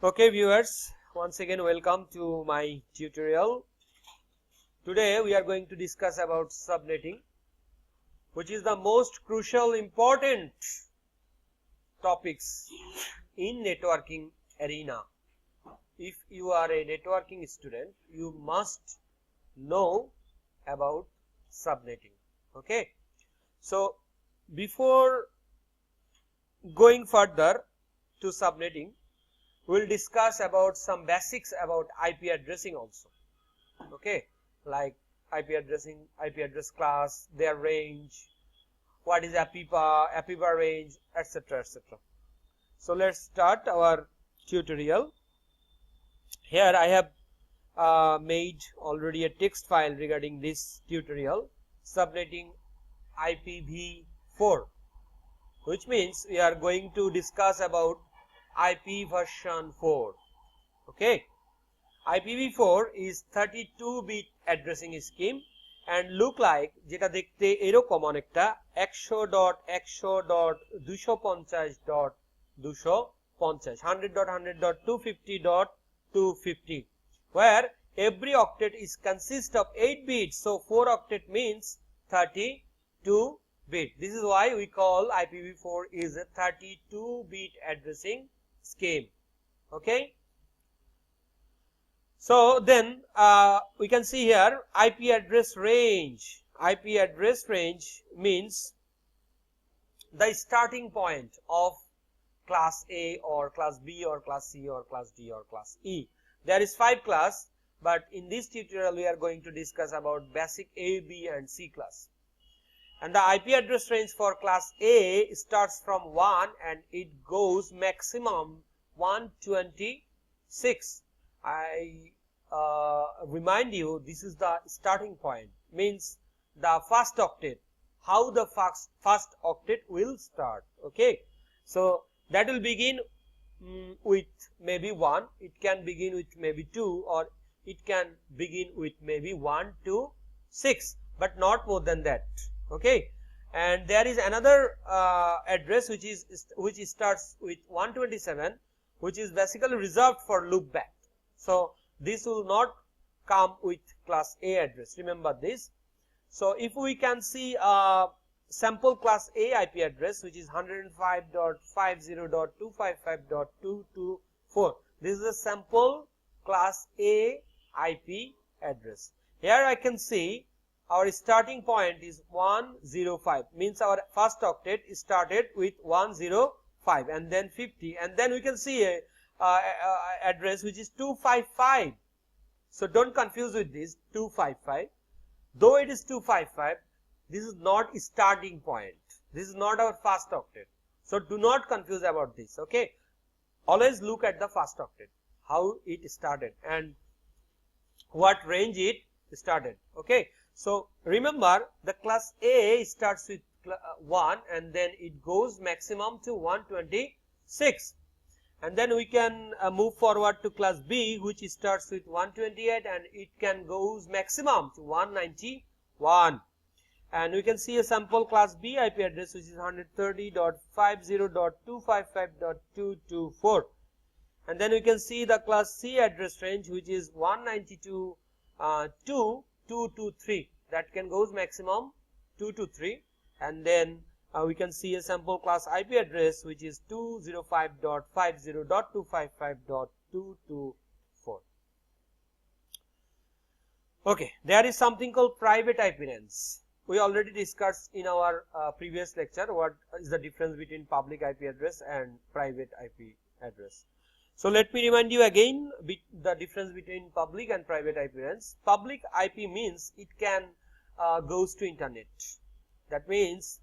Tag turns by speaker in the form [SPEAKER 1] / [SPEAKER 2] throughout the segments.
[SPEAKER 1] Okay viewers, once again welcome to my tutorial. Today we are going to discuss about subnetting, which is the most crucial important topics in networking arena. If you are a networking student, you must know about subnetting. Okay, so before going further to subnetting, we'll discuss about some basics about IP addressing also. Okay, like IP addressing, IP address class, their range, what is Apipa range, etc., etc. So let's start our tutorial. Here I have made already a text file regarding this tutorial, subnetting IPv4, which means we are going to discuss about IP version 4. Okay, IPv4 is 32-bit addressing scheme and look like যেটা দেখতে এরকম অনেকটা 100.100.250.250 100.100.250.250, where every octet is consist of 8 bits, so 4 octet means 32 bit. This is why we call IPv4 is a 32-bit addressing scheme. Okay, so then we can see here IP address range. IP address range means the starting point of class A or class B or class C or class D or class E. There is 5 class, but in this tutorial we are going to discuss about basic A, B and C class. And the IP address range for class A starts from 1 and it goes maximum 126. I remind you, this is the starting point, means the first octet, how the first octet will start. Okay, so that will begin with maybe 1, it can begin with maybe 2, or it can begin with maybe 1 to 6, but not more than that. Okay, and there is another address which starts with 127, which is basically reserved for loopback. So this will not come with class A address, remember this. So if we can see a sample class A IP address, which is 105.50.255.224, this is a sample class A IP address. Here I can see our starting point is 105, means our first octet started with 105 and then 50, and then we can see a address which is 255. So don't confuse with this 255. Though it is 255, this is not starting point, this is not our first octet, so do not confuse about this. Okay, always look at the first octet, how it started and what range it started. Okay, so remember the class A starts with 1 and then it goes maximum to 126, and then we can move forward to class B, which starts with 128 and it can goes maximum to 191, and we can see a sample class B IP address which is 130.50.255.224, and then we can see the class C address range which is 192 to 223, that can goes maximum 223, and then we can see a sample class IP address which is 205.50.255.224. Okay, there is something called private IP range. We already discussed in our previous lecture what is the difference between public IP address and private IP address. So let me remind you again the difference between public and private IP range. Public IP means it can goes to internet. That means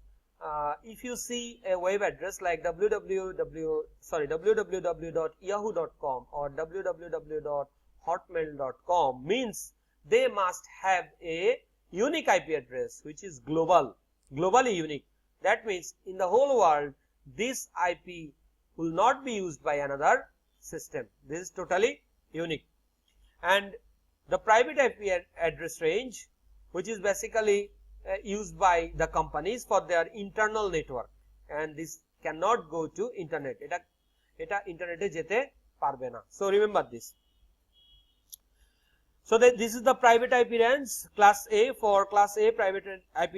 [SPEAKER 1] if you see a web address like www.yahoo.com or www.hotmail.com, means they must have a unique IP address which is globally unique. That means in the whole world this IP will not be used by another system. This is totally unique. And the private IP address range, which is basically used by the companies for their internal network, and this cannot go to internet, এটা ইন্টারনেটে যেতে পারবে না। So remember this. So this is the private IP range class A. For class A, private IP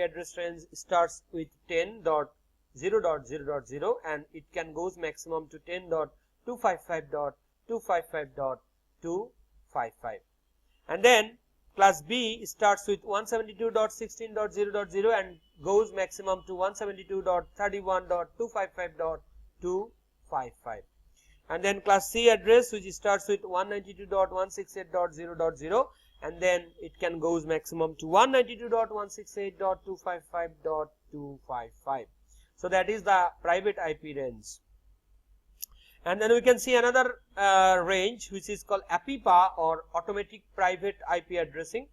[SPEAKER 1] address range starts with 10.0.0.0 and it can goes maximum to 10.255.255.255. And then class B starts with 172.16.0.0 and goes maximum to 172.31.255.255. And then class C address, which starts with 192.168.0.0 and then it can goes maximum to 192.168.255.255. So that is the private IP range. And then we can see another range which is called Apipa or automatic private IP addressing,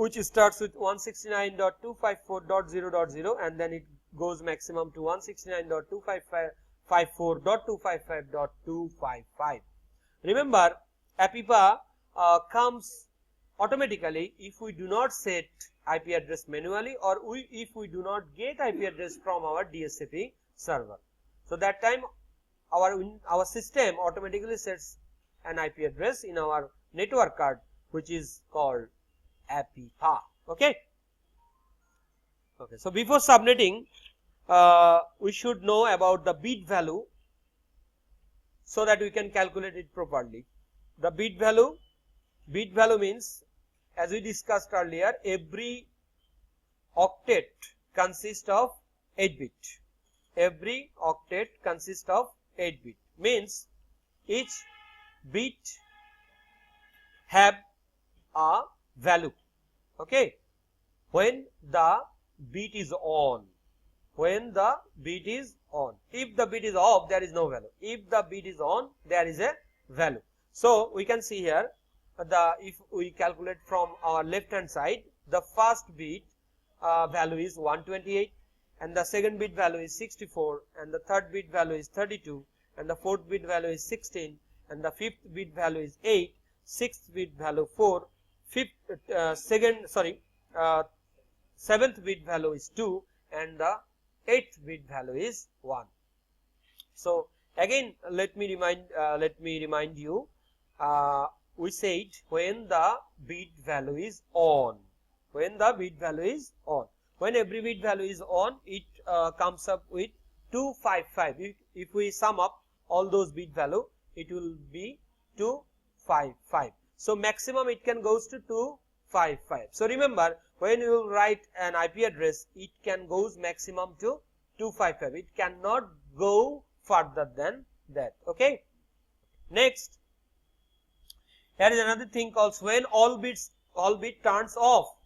[SPEAKER 1] which starts with 169.254.0.0 and then it goes maximum to 169.254.255.255. Remember, Apipa comes automatically if we do not set IP address manually or if we do not get IP address from our DSCP server. So that time our system automatically sets an IP address in our network card, which is called Apipa. Okay. So before subnetting, we should know about the bit value so that we can calculate it properly. The bit value means, as we discussed earlier, every octet consists of 8 bit. Every octet consists of 8 bit, means each bit have a value. Okay, when the bit is on, when the bit is on. If the bit is off, there is no value. If the bit is on, there is a value. So we can see here, if we calculate from our left hand side, the first bit value is 128 and the second bit value is 64 and the third bit value is 32 and the fourth bit value is 16 and the fifth bit value is 8, sixth bit value 4, seventh bit value is 2 and the 8th bit value is 1. So again, let me remind you, we said when the bit value is on, when every bit value is on, it comes up with 255. If we sum up all those bit value, it will be 255. So maximum it can goes to 255. So remember, when you write an IP address, it can goes maximum to 255. It cannot go further than that. Okay. Next, here is another thing called when all bit turns off.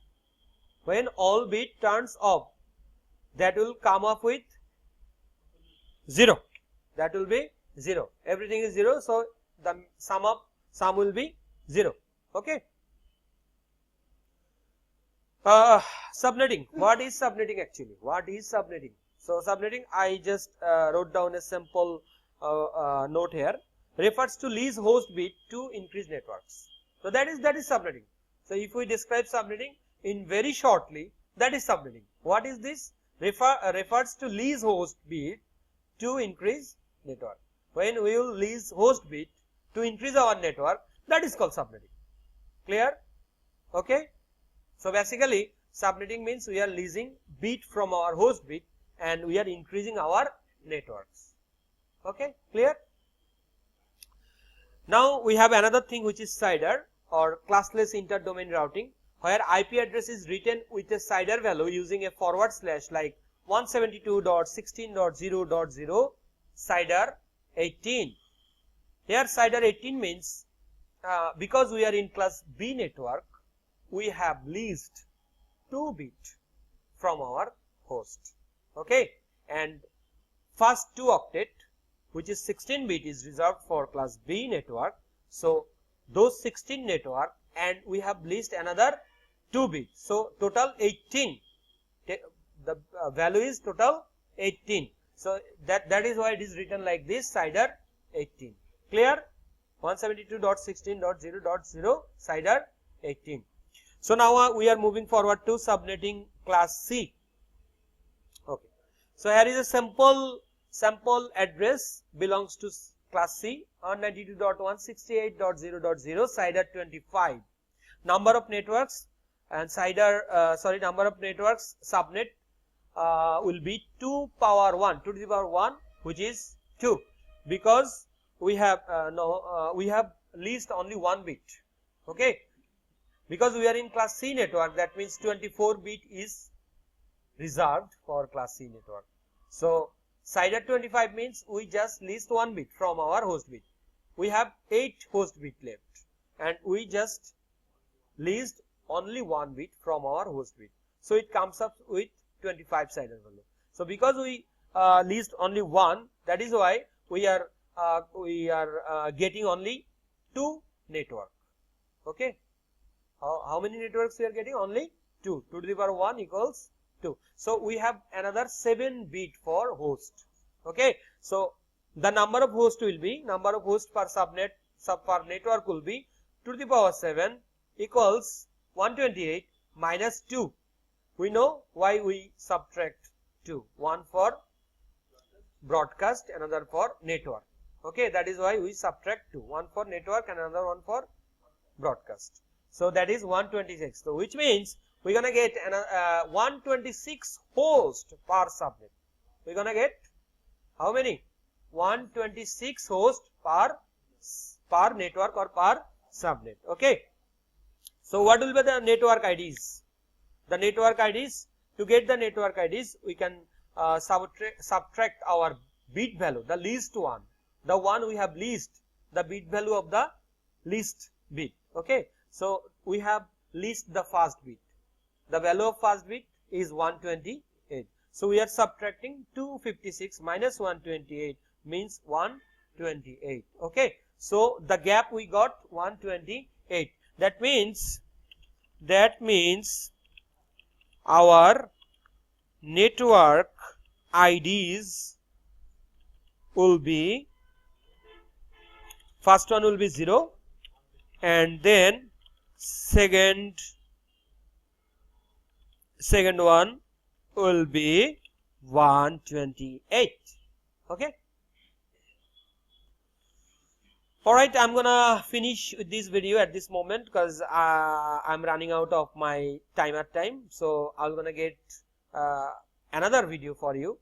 [SPEAKER 1] When all bit turns off, that will come up with 0. That will be 0. Everything is 0, so the sum will be 0. Okay. Subnetting. What is subnetting actually? What is subnetting? So subnetting, I just wrote down a simple note here. Refers to lease host bit to increase networks. So that is subnetting. So if we describe subnetting in very shortly, that is subnetting. What is this? Refers to lease host bit to increase network. When we will lease host bit to increase our network, that is called subnetting. Clear? Okay. So basically, subnetting means we are leasing bit from our host bit and we are increasing our networks. Okay, clear? Now we have another thing which is CIDR or classless inter-domain routing, where IP address is written with a CIDR value using a forward slash like 172.16.0.0 CIDR 18. Here CIDR 18 means because we are in class B network, we have leased 2 bit from our host. Okay, and first 2 octet, which is 16 bit, is reserved for class B network. So those 16 network, and we have leased another 2 bit. So total 18. The value is total 18. So that is why it is written like this, CIDR 18. Clear? 172.16.0.0 CIDR 18. So now we are moving forward to subnetting class C. Okay. So here is a simple sample address belongs to class C, 192.168.0.0, CIDR 25. Number of networks and number of networks subnet will be 2 power 1, 2 to the power 1, which is 2, because we have we have leased only 1 bit. Okay, because we are in class C network, that means 24 bit is reserved for class C network. So CIDR 25 means we just leased 1 bit from our host bit. We have 8 host bit left, and we just leased only 1 bit from our host bit. So it comes up with 25 CIDR value. So because we leased only 1, that is why we are getting only 2 network. Okay, how many networks we are getting? Only 2. 2 to the power 1 equals 2. So we have another 7 bit for host. Okay, so the number of hosts will be, number of hosts per subnet per network will be 2 to the power 7 equals 128 minus 2. We know why we subtract 2. One for broadcast, another for network. Okay, that is why we subtract 2. One for network and another one for broadcast. So that is 126. So which means we're gonna get 126 hosts per subnet. We're gonna get how many? 126 hosts per network or per subnet. Okay. So what will be the network IDs? The network IDs, to get the network IDs, we can subtract our bit value, the least one, the one we have leased, the bit value of the least bit. Okay, so we have leased the first bit. The value of first bit is 128. So we are subtracting 256 minus 128 means 128. Okay, so the gap we got 128. That means our network IDs will be, first one will be 0, and then second one will be 128. Okay. Alright, I'm gonna finish with this video at this moment because I'm running out of my timer time. So I'm gonna get another video for you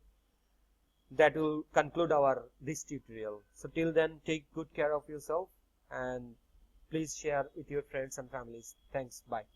[SPEAKER 1] that will conclude this tutorial. So till then, take good care of yourself and please share with your friends and families. Thanks. Bye.